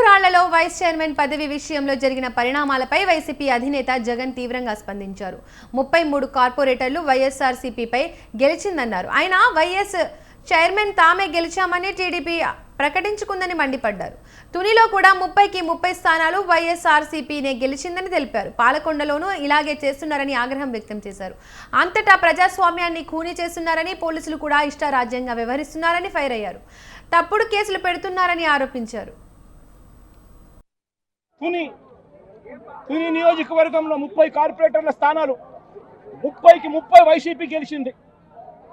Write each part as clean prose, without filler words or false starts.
పిడుగురాళ్లలో vice chairman పదవి విషయంలో జరిగిన పరిణామాలపై వైసీపీ అధినేత జగన్ తీవ్రంగా స్పందించారు. 33 కార్పొరేటర్లు వైఎస్ఆర్సీపీపై గెలిచిందన్నారు. ఆయన వైఎస్ చైర్మన్ తామే గెలిచామని టీడీపీ ప్రకటించుకుందని మండిపడ్డారు. తునిలో కూడా 30కి 30 స్థానాలు వైఎస్ఆర్సీపీనే గెలిచిందని తెలిపారు. పాలకొండలోనూ ఇలాగే చేస్తున్నారని ఆగ్రహం వ్యక్తం చేశారు. అంతటా ప్రజాస్వామ్యాన్ని ఖూనీ చేస్తున్నారని, పోలీసులు కూడా ఇష్టారాజ్యంగా వ్యవహరిస్తున్నారని ఫైర్ అయ్యారు. తప్పుడు కేసులు పెడుతున్నారని ఆరోపించారు. తుని నియోజకవర్గంలో 30 కార్పొరేటర్ల స్థానాలు 30కి 30 వైసీపీ గెలిచింది.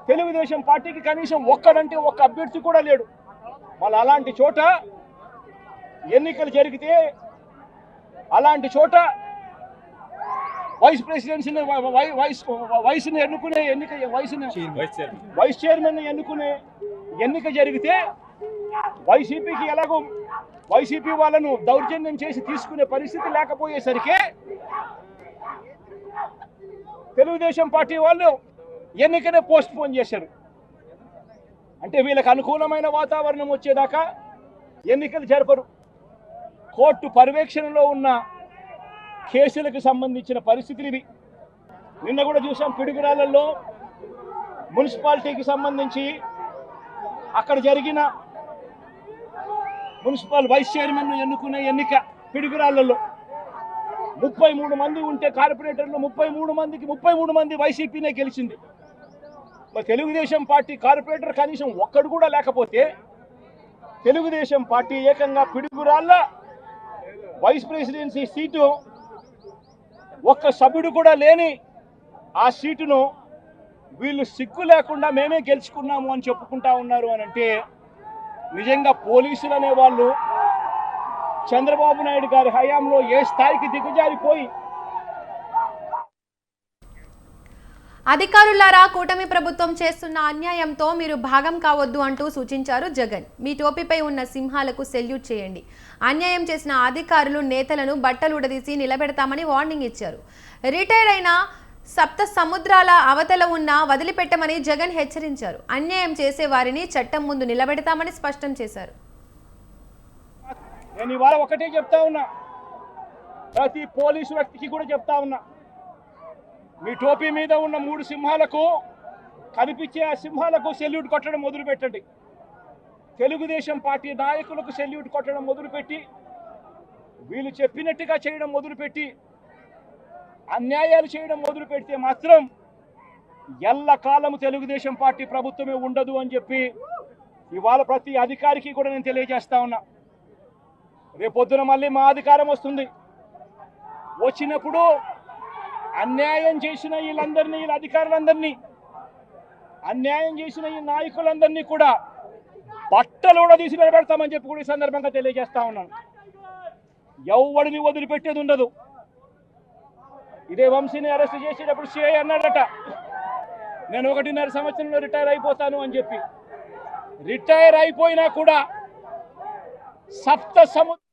తెలుగుదేశం పార్టీకి కనీసం ఒక్కడంటే ఒక్క అభ్యర్థి కూడా లేడు. మళ్ళీ అలాంటి చోట ఎన్నికలు జరిగితే అలాంటి చోట వైస్ ప్రెసిడెన్సీని వయసుని ఎన్నుకునే వైస్ చైర్మన్ ఎన్నుకునే ఎన్నిక జరిగితే వైసీపీకి ఎలాగో వైసీపీ వాళ్ళను దౌర్జన్యం చేసి తీసుకునే పరిస్థితి లేకపోయేసరికి తెలుగుదేశం పార్టీ వాళ్ళు ఎన్నికనే పోస్ట్ పోన్ చేశారు. అంటే వీళ్ళకి అనుకూలమైన వాతావరణం వచ్చేదాకా ఎన్నికలు జరపరు. కోర్టు పర్యవేక్షణలో ఉన్న కేసులకు సంబంధించిన పరిస్థితులు ఇవి. నిన్న కూడా చూసాం, పిడుగురాళ్లలో మున్సిపాలిటీకి సంబంధించి అక్కడ జరిగిన మున్సిపల్ వైస్ చైర్మన్ ఎన్నుకునే ఎన్నిక పిడుగురాళ్లలో 33 మంది ఉంటే కార్పొరేటర్లు 33 మంది వైసీపీనే గెలిచింది. మరి తెలుగుదేశం పార్టీ కార్పొరేటర్ కనీసం ఒక్కడు కూడా లేకపోతే తెలుగుదేశం పార్టీ ఏకంగా పిడుగురాళ్ల వైస్ ప్రెసిడెన్సీ సీటు ఒక్క సభ్యుడు కూడా లేని ఆ సీటును వీళ్ళు సిగ్గు లేకుండా మేమే గెలుచుకున్నాము అని చెప్పుకుంటా ఉన్నారు అని అంటే నిజంగా పోలీసులు అనేవాళ్ళు చంద్రబాబు నాయుడు గారి హయాంలో ఏ స్థాయికి దిగజారిపోయి. అధికారులారా, కూటమి ప్రభుత్వం చేస్తున్న అన్యాయంతో మీరు భాగం కావద్దు అంటూ సూచించారు జగన్. మీ టోపీపై ఉన్న సింహాలకు సెల్యూట్ చేయండి. అన్యాయం చేసిన అధికారులు, నేతలను బట్టలు ఉడదీసి నిలబెడతామని వార్నింగ్ ఇచ్చారు. రిటైర్ అయిన సప్త సముద్రాల అవతల ఉన్న వదిలిపెట్టమని జగన్ హెచ్చరించారు. అన్యాయం చేసే వారిని చట్టం ముందు నిలబెడతామని స్పష్టం చేశారు. నేను ఇవాళ ఒకటే చెప్తా ఉన్నా, ప్రతి పోలీసు వ్యక్తికి కూడా చెప్తా ఉన్నా, మీ టోపీ మీద ఉన్న 3 సింహాలకు కనిపించే ఆ సింహాలకు సెల్యూట్ కొట్టడం మొదలుపెట్టండి. తెలుగుదేశం పార్టీ నాయకులకు సెల్యూట్ కొట్టడం మొదలుపెట్టి వీళ్ళు చెప్పినట్టుగా చేయడం మొదలుపెట్టి అన్యాయాలు చేయడం మొదలు పెడితే మాత్రం ఎల్లకాలము తెలుగుదేశం పార్టీ ప్రభుత్వమే ఉండదు అని చెప్పి ఇవాళ ప్రతి అధికారికి కూడా నేను తెలియజేస్తా ఉన్నా. రేపొద్దున మళ్ళీ మా అధికారం వస్తుంది. వచ్చినప్పుడు అన్యాయం చేసిన వీళ్ళందరినీ, వీళ్ళ అధికారులందరినీ, అన్యాయం చేసిన ఈ నాయకులందరినీ కూడా బట్టలు కూడా తీసి నిలబెడతామని చెప్పి కూడా ఈ సందర్భంగా తెలియజేస్తా ఉన్నాను. ఎవడిని వదిలిపెట్టేది ఉండదు. ఇదే వంశీని అరెస్ట్ చేసేటప్పుడు సిఐ అన్నాడట, నేను 1.5 సంవత్సరంలో రిటైర్ అయిపోతాను అని చెప్పి. రిటైర్ అయిపోయినా కూడా సప్త సముద్ర